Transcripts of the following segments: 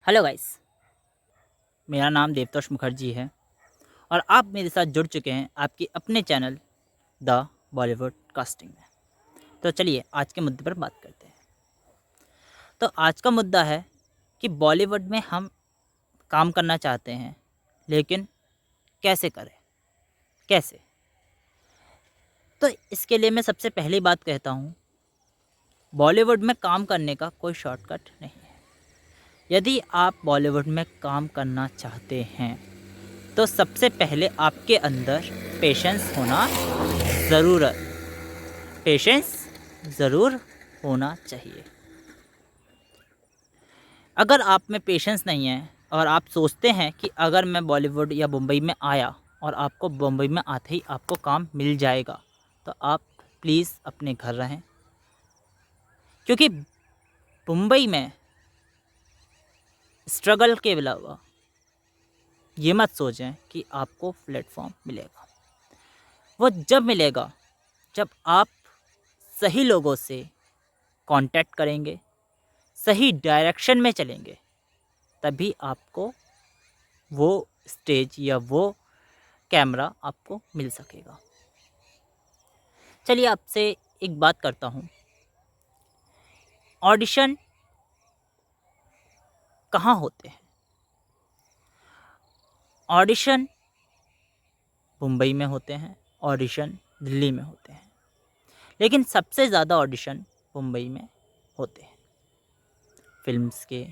Hello guys, मेरा नाम देवतोष मुखर्जी है और आप मेरे साथ जुड़ चुके हैं आपके अपने चैनल द बॉलीवुड कास्टिंग में। तो चलिए आज के मुद्दे पर बात करते हैं। तो आज का मुद्दा है कि बॉलीवुड में हम काम करना चाहते हैं, लेकिन कैसे करें, कैसे। तो इसके लिए मैं सबसे पहली बात कहता हूँ, बॉलीवुड में काम करने का कोई शॉर्टकट नहीं है। यदि आप बॉलीवुड में काम करना चाहते हैं तो सबसे पहले आपके अंदर पेशेंस होना पेशेंस ज़रूर होना चाहिए। अगर आप में पेशेंस नहीं है और आप सोचते हैं कि अगर मैं बॉलीवुड या मुंबई में आया और आपको मुंबई में आते ही आपको काम मिल जाएगा, तो आप प्लीज़ अपने घर रहें। क्योंकि मुंबई में स्ट्रगल के अलावा ये मत सोचें कि आपको प्लेटफॉर्म मिलेगा। वो जब मिलेगा जब आप सही लोगों से कांटेक्ट करेंगे, सही डायरेक्शन में चलेंगे, तभी आपको वो स्टेज या वो कैमरा आपको मिल सकेगा। चलिए आपसे एक बात करता हूँ, ऑडिशन कहाँ होते हैं? ऑडिशन मुंबई में होते हैं, ऑडिशन दिल्ली में होते हैं, लेकिन सबसे ज़्यादा ऑडिशन मुंबई में होते हैं। फिल्म्स के,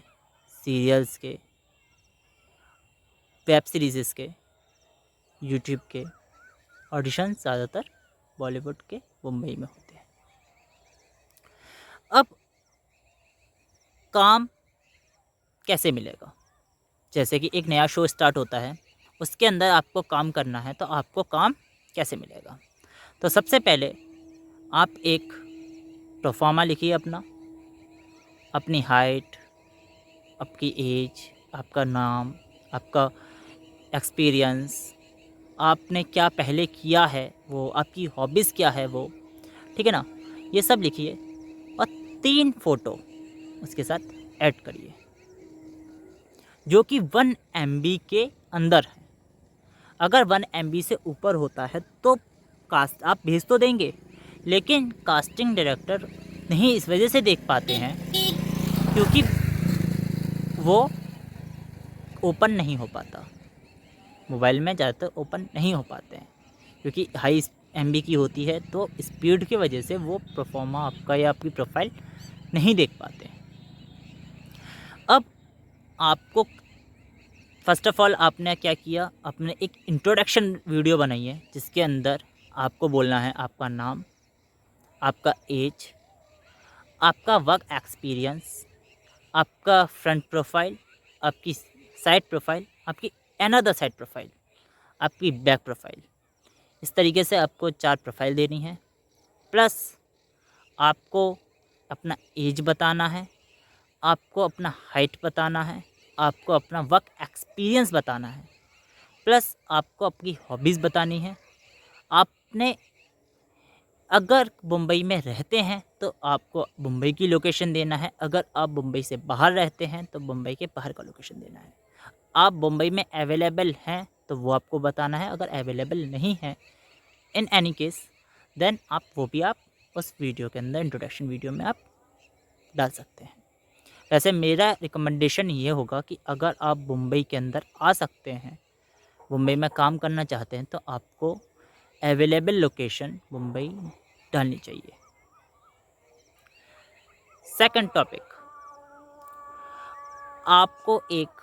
सीरियल्स के, वेब सीरीज़ के, यूट्यूब के ऑडिशन ज़्यादातर बॉलीवुड के मुंबई में होते हैं। अब काम कैसे मिलेगा? जैसे कि एक नया शो स्टार्ट होता है, उसके अंदर आपको काम करना है, तो आपको काम कैसे मिलेगा? तो सबसे पहले आप एक प्रोफार्मा लिखिए अपनी हाइट, आपकी एज, आपका नाम, आपका एक्सपीरियंस, आपने क्या पहले किया है, वो आपकी हॉबीज़ क्या है वो, ठीक है ना? ये सब लिखिए और 3 फ़ोटो उसके साथ ऐड करिए, जो कि 1 MB के अंदर है। अगर 1 MB से ऊपर होता है तो कास्ट आप भेज तो देंगे, लेकिन कास्टिंग डायरेक्टर नहीं इस वजह से देख पाते हैं क्योंकि वो ओपन नहीं हो पाता। मोबाइल में ज़्यादातर ओपन नहीं हो पाते हैं क्योंकि हाई MB की होती है, तो स्पीड की वजह से वो परफॉर्मा आपका या आपकी प्रोफाइल नहीं देख पाते। अब आपको फ़र्स्ट ऑफ़ ऑल आपने क्या किया, आपने एक इंट्रोडक्शन वीडियो बनाई है जिसके अंदर आपको बोलना है आपका नाम, आपका एज, आपका वर्क एक्सपीरियंस, आपका फ्रंट प्रोफाइल, आपकी साइड प्रोफाइल, आपकी अनदर साइड प्रोफाइल, आपकी बैक प्रोफाइल। इस तरीके से आपको 4 प्रोफाइल देनी है। प्लस आपको अपना एज बताना है, आपको अपना हाइट बताना है, आपको अपना वर्क एक्सपीरियंस बताना है, प्लस आपको अपनी हॉबीज़ बतानी है। आपने अगर मुंबई में रहते हैं तो आपको मुंबई की लोकेशन देना है, अगर आप मुंबई से बाहर रहते हैं तो मुंबई के बाहर का लोकेशन देना है। आप मुंबई में अवेलेबल हैं तो वो आपको बताना है, अगर अवेलेबल नहीं है इन एनी केस देन वो भी आप उस वीडियो के अंदर इंट्रोडक्शन वीडियो में आप डाल सकते हैं। वैसे मेरा रिकमेंडेशन ये होगा कि अगर आप मुंबई के अंदर आ सकते हैं, मुंबई में काम करना चाहते हैं, तो आपको अवेलेबल लोकेशन मुंबई डालनी चाहिए। सेकंड टॉपिक, आपको एक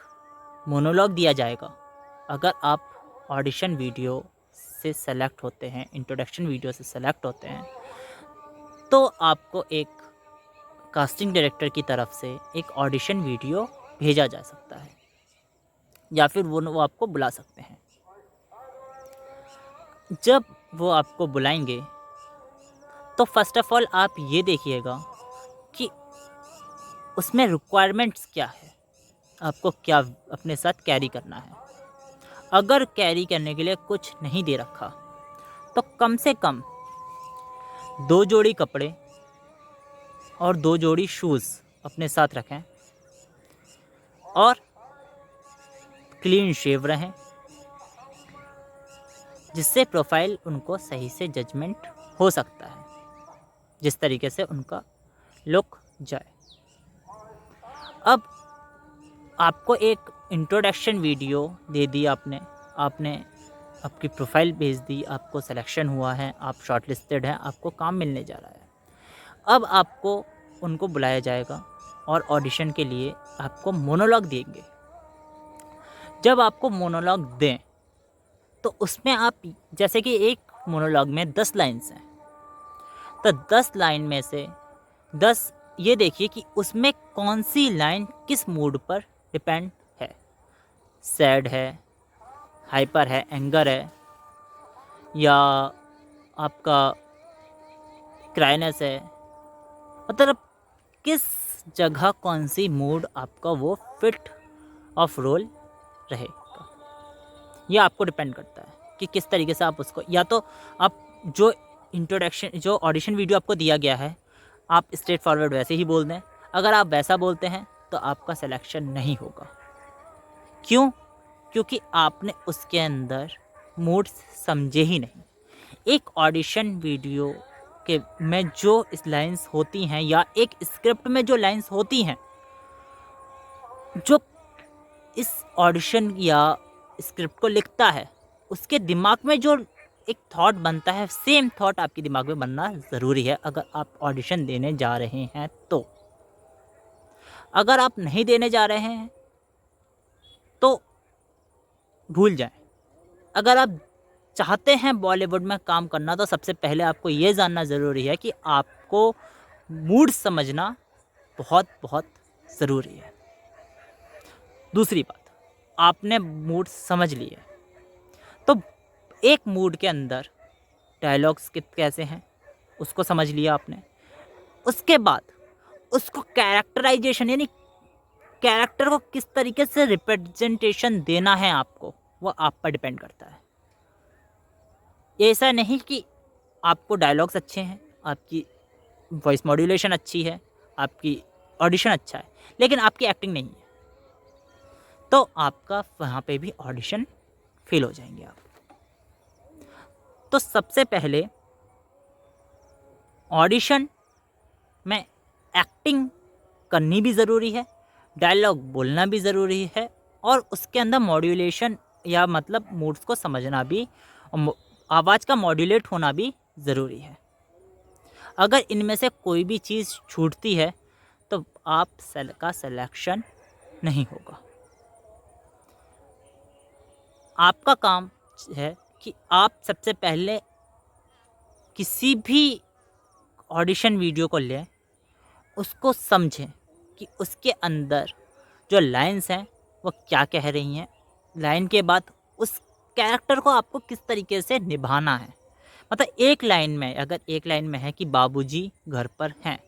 मोनोलॉग दिया जाएगा। अगर आप ऑडिशन वीडियो से सेलेक्ट होते हैं, इंट्रोडक्शन वीडियो से सेलेक्ट होते हैं, तो आपको एक कास्टिंग डायरेक्टर की तरफ से एक ऑडिशन वीडियो भेजा जा सकता है या फिर वो आपको बुला सकते हैं। जब वो आपको बुलाएंगे तो फर्स्ट ऑफ़ ऑल आप ये देखिएगा कि उसमें रिक्वायरमेंट्स क्या है, आपको क्या अपने साथ कैरी करना है। अगर कैरी करने के लिए कुछ नहीं दे रखा तो कम से कम 2 जोड़ी कपड़े और 2 जोड़ी शूज़ अपने साथ रखें। और क्लीन शेव रहें, जिससे प्रोफाइल उनको सही से जजमेंट हो सकता है, जिस तरीके से उनका लुक जाए। अब आपको एक इंट्रोडक्शन वीडियो दे दी आपने आपकी प्रोफाइल भेज दी, आपको सिलेक्शन हुआ है, आप शॉर्टलिस्टेड हैं, आपको काम मिलने जा रहा है। अब आपको उनको बुलाया जाएगा और ऑडिशन के लिए आपको मोनोलॉग देंगे। जब आपको मोनोलॉग दें तो उसमें आप, जैसे कि एक मोनोलॉग में 10 लाइन्स हैं, तो 10 लाइन में से 10 ये देखिए कि उसमें कौन सी लाइन किस मूड पर डिपेंड है। सैड है, हाइपर है, एंगर है, या आपका क्राइनेस है, मतलब किस जगह कौन सी मूड आपका वो फिट ऑफ रोल रहेगा, ये आपको डिपेंड करता है कि किस तरीके से आप उसको, या तो आप जो ऑडिशन वीडियो आपको दिया गया है आप स्ट्रेट फॉरवर्ड वैसे ही बोल दें। अगर आप वैसा बोलते हैं तो आपका सिलेक्शन नहीं होगा। क्यों? क्योंकि आपने उसके अंदर मूड समझे ही नहीं। एक ऑडिशन वीडियो के में जो इस लाइंस होती हैं, या एक स्क्रिप्ट में जो लाइंस होती हैं, जो इस ऑडिशन या स्क्रिप्ट को लिखता है उसके दिमाग में जो एक थॉट बनता है, सेम थॉट आपके दिमाग में बनना ज़रूरी है अगर आप ऑडिशन देने जा रहे हैं तो। अगर आप नहीं देने जा रहे हैं तो भूल जाएं। अगर आप चाहते हैं बॉलीवुड में काम करना तो सबसे पहले आपको ये जानना ज़रूरी है कि आपको मूड समझना बहुत बहुत ज़रूरी है। दूसरी बात, आपने मूड समझ लिए तो एक मूड के अंदर डायलॉग्स कैसे हैं उसको समझ लिया आपने। उसके बाद उसको कैरेक्टराइजेशन, यानी कैरेक्टर को किस तरीके से रिप्रेजेंटेशन देना है आपको, वो आप पर डिपेंड करता है। ऐसा नहीं कि आपको डायलॉग्स अच्छे हैं, आपकी वॉइस मॉड्यूलेशन अच्छी है, आपकी ऑडिशन अच्छा है, लेकिन आपकी एक्टिंग नहीं है, तो आपका वहाँ पे भी ऑडिशन फेल हो जाएंगे आप। तो सबसे पहले ऑडिशन में एक्टिंग करनी भी ज़रूरी है, डायलॉग बोलना भी ज़रूरी है, और उसके अंदर मॉड्यूलेशन या मतलब मूड्स को समझना भी, आवाज़ का मॉड्यूलेट होना भी ज़रूरी है। अगर इनमें से कोई भी चीज़ छूटती है तो आप का सिलेक्शन नहीं होगा। आपका काम है कि आप सबसे पहले किसी भी ऑडिशन वीडियो को लें, उसको समझें कि उसके अंदर जो लाइंस हैं वो क्या कह रही हैं। लाइन के बाद उस कैरेक्टर को आपको किस तरीके से निभाना है। मतलब एक लाइन में, अगर एक लाइन में है कि बाबूजी घर पर हैं,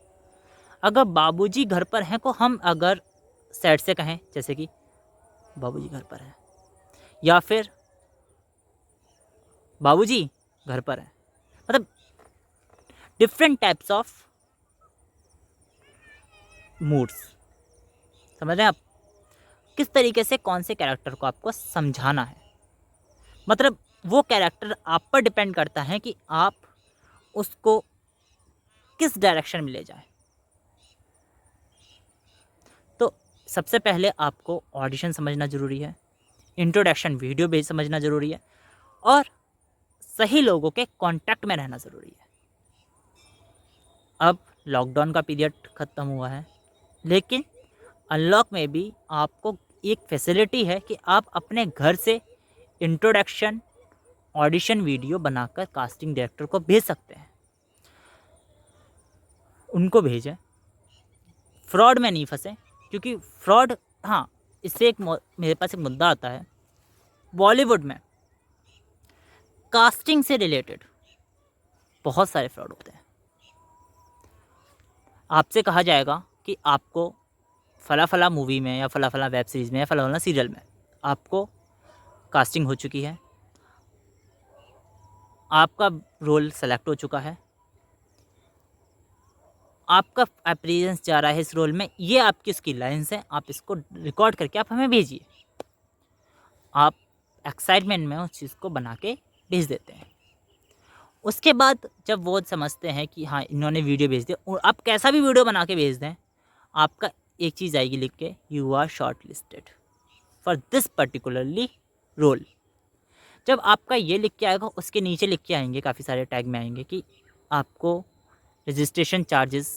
अगर बाबूजी घर पर हैं को हम अगर साइड से कहें, जैसे कि बाबूजी घर पर हैं, या फिर बाबूजी घर पर हैं, मतलब डिफरेंट टाइप्स ऑफ मूड्स, समझ रहे हैं आप, किस तरीके से कौन से कैरेक्टर को आपको समझाना है। मतलब वो कैरेक्टर आप पर डिपेंड करता है कि आप उसको किस डायरेक्शन में ले जाएं। तो सबसे पहले आपको ऑडिशन समझना ज़रूरी है, इंट्रोडक्शन वीडियो भी समझना ज़रूरी है, और सही लोगों के कांटेक्ट में रहना ज़रूरी है। अब लॉकडाउन का पीरियड ख़त्म हुआ है, लेकिन अनलॉक में भी आपको एक फैसिलिटी है कि आप अपने घर से इंट्रोडक्शन ऑडिशन वीडियो बनाकर कास्टिंग डायरेक्टर को भेज सकते हैं। उनको भेजें, फ्रॉड में नहीं फंसे, क्योंकि फ्रॉड, हाँ, इससे एक मेरे पास एक मुद्दा आता है। बॉलीवुड में कास्टिंग से रिलेटेड बहुत सारे फ्रॉड होते हैं। आपसे कहा जाएगा कि आपको फला फला मूवी में या फला फला वेब सीरीज़ में या फला फला सीरियल में आपको कास्टिंग हो चुकी है, आपका रोल सेलेक्ट हो चुका है, आपका अपीयरेंस जा रहा है इस रोल में, ये आपकी उसकी लाइन्स हैं, आप इसको रिकॉर्ड करके आप हमें भेजिए। आप एक्साइटमेंट में उस चीज़ को बना के भेज देते हैं। उसके बाद जब वो समझते हैं कि हाँ इन्होंने वीडियो भेज दिया, और आप कैसा भी वीडियो बना के भेज दें, आपका एक चीज़ आएगी लिख के, you are shortlisted for this particularly role. जब आपका ये लिख के आएगा, उसके नीचे लिख के आएंगे, काफ़ी सारे टैग में आएंगे कि आपको रजिस्ट्रेशन चार्जेस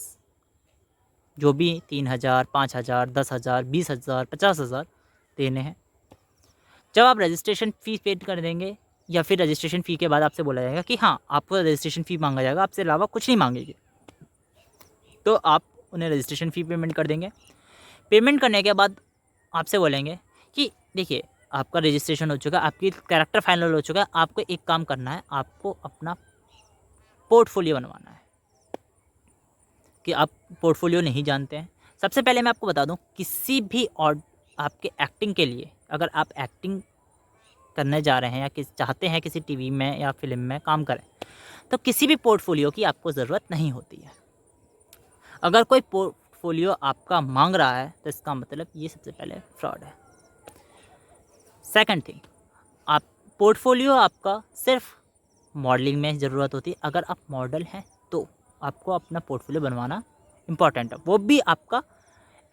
जो भी 3,000, 5,000, 10,000, 20,000, 50,000 देने हैं। जब आप रजिस्ट्रेशन फ़ी पेड कर देंगे, या फिर रजिस्ट्रेशन फ़ी के बाद आपसे बोला जाएगा कि हाँ आपको रजिस्ट्रेशन फ़ी मांगा जाएगा, आपसे अलावा कुछ नहीं मांगेंगे, तो आप उन्हें रजिस्ट्रेशन फ़ी पेमेंट कर देंगे। पेमेंट करने के बाद आपसे बोलेंगे कि देखिए आपका रजिस्ट्रेशन हो चुका है, आपकी कैरेक्टर फाइनल हो चुका है, आपको एक काम करना है, आपको अपना पोर्टफोलियो बनवाना है। कि आप पोर्टफोलियो नहीं जानते हैं, सबसे पहले मैं आपको बता दूं, किसी भी और आपके एक्टिंग के लिए, अगर आप एक्टिंग करने जा रहे हैं या चाहते हैं किसी टीवी में या फिल्म में काम करें, तो किसी भी पोर्टफोलियो की आपको ज़रूरत नहीं होती है। अगर कोई पोर्टफोलियो आपका मांग रहा है तो इसका मतलब ये सबसे पहले फ्रॉड है। सेकंड थिंग, आप पोर्टफोलियो आपका सिर्फ मॉडलिंग में ज़रूरत होती है। अगर आप मॉडल हैं तो आपको अपना पोर्टफोलियो बनवाना इम्पॉर्टेंट है, वो भी आपका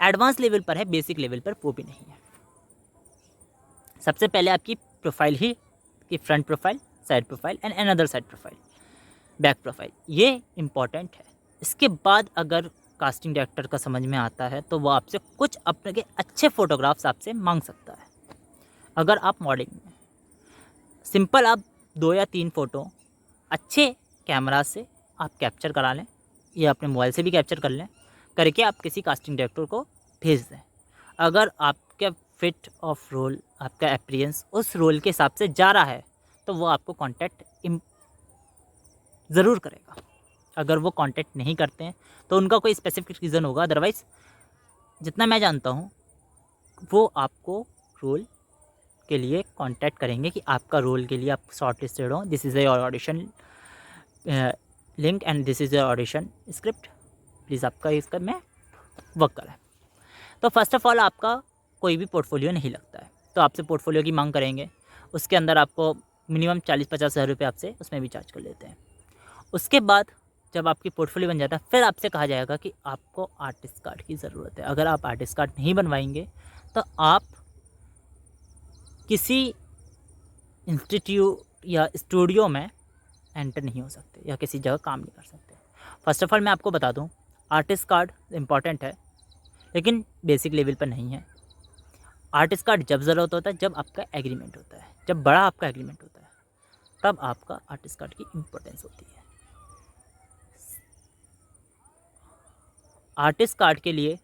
एडवांस लेवल पर है, बेसिक लेवल पर वो भी नहीं है। सबसे पहले आपकी प्रोफाइल ही, कि front profile, side profile and another side profile, back profile, ये इम्पॉर्टेंट है। इसके बाद अगर कास्टिंग डायरेक्टर का समझ में आता है तो वो आपसे कुछ अपने के अच्छे फ़ोटोग्राफ्स आपसे मांग सकता है। अगर आप मॉडलिंग में सिंपल आप 2 या 3 फ़ोटो अच्छे कैमरा से आप कैप्चर करा लें, या अपने मोबाइल से भी कैप्चर कर लें, करके आप किसी कास्टिंग डायरेक्टर को भेज दें। अगर आपका फिट ऑफ रोल, आपका अपीयरेंस उस रोल के हिसाब से जा रहा है, तो वो आपको कांटेक्ट ज़रूर करेगा। अगर वो कांटेक्ट नहीं करते हैं तो उनका कोई स्पेसिफिक रीज़न होगा, अदरवाइज़ जितना मैं जानता हूँ वो आपको रोल के लिए कांटेक्ट करेंगे कि आपका रोल के लिए आप शॉर्ट लिस्टेड हो, this is your audition link and this is your audition script, please आपका इसका में वर्क करें। तो फर्स्ट ऑफ ऑल आपका कोई भी पोर्टफोलियो नहीं लगता है, तो आपसे पोर्टफोलियो की मांग करेंगे, उसके अंदर आपको मिनिमम 40-50 हज़ार रुपये आपसे उसमें भी चार्ज कर लेते हैं। उसके बाद जब आपकी पोर्टफोलियो बन जाता है, फिर आपसे कहा जाएगा कि आपको आर्टिस्ट कार्ड की ज़रूरत है। अगर आप आर्टिस्ट कार्ड नहीं बनवाएंगे तो आप किसी इंस्टीट्यूट या स्टूडियो में एंटर नहीं हो सकते, या किसी जगह काम नहीं कर सकते। फर्स्ट ऑफ ऑल मैं आपको बता दूं, आर्टिस्ट कार्ड इम्पॉर्टेंट है लेकिन बेसिक लेवल पर नहीं है। आर्टिस्ट कार्ड जब ज़रूरत होता है जब आपका एग्रीमेंट होता है, जब बड़ा आपका एग्रीमेंट होता है, तब आपका आर्टिस्ट कार्ड की इम्पोर्टेंस होती है। आर्टिस्ट कार्ड के लिए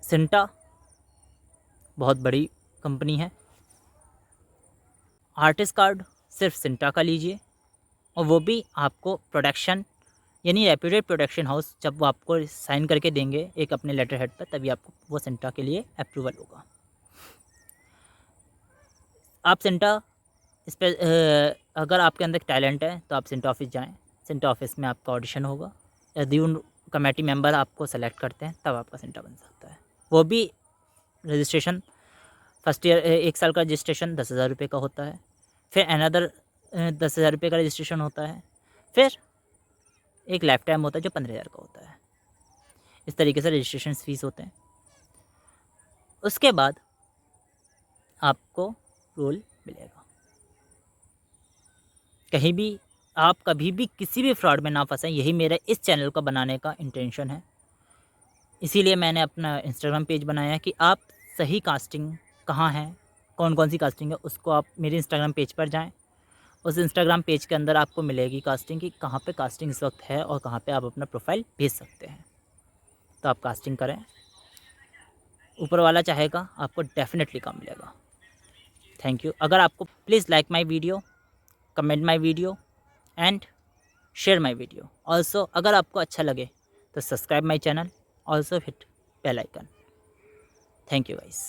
सिंटा बहुत बड़ी कंपनी है। आर्टिस्ट कार्ड सिर्फ सिंटा का लीजिए, और वो भी आपको प्रोडक्शन यानी रेप्यूटेड प्रोडक्शन हाउस जब वो आपको साइन करके देंगे एक अपने लेटर हेड पर, तभी आपको वो सिंटा के लिए अप्रूवल होगा। आप सिंटा इस पर अगर आपके अंदर टैलेंट है तो आप सिंटा ऑफिस जाएं, सिंटा ऑफिस में आपका ऑडिशन होगा, यदि उन कमेटी मेंबर आपको सेलेक्ट करते हैं तब आपका सिंटा बन सकता है। वो भी रजिस्ट्रेशन फर्स्ट ईयर 1 साल का रजिस्ट्रेशन 10,000 रुपये का होता है, फिर अनदर 10,000 रुपये का रजिस्ट्रेशन होता है, फिर एक लाइफ टाइम होता है जो 15,000 का होता है। इस तरीके से रजिस्ट्रेशन फ़ीस होते हैं। उसके बाद आपको रोल मिलेगा। कहीं भी आप कभी भी किसी भी फ्रॉड में ना फंसें, यही मेरा इस चैनल का बनाने का इंटेंशन है। इसीलिए मैंने अपना इंस्टाग्राम पेज बनाया है कि आप सही कास्टिंग कहाँ है, कौन कौन सी कास्टिंग है, उसको आप मेरे इंस्टाग्राम पेज पर जाएं। उस इंस्टाग्राम पेज के अंदर आपको मिलेगी कास्टिंग की कहाँ पे कास्टिंग इस वक्त है और कहाँ पे आप अपना प्रोफाइल भेज सकते हैं। तो आप कास्टिंग करें, ऊपर वाला चाहेगा आपको डेफिनेटली काम मिलेगा। Thank you. अगर आपको, please like my video, comment my video and share my video. Also अगर आपको अच्छा लगे तो subscribe my channel, also hit bell icon. Thank you guys.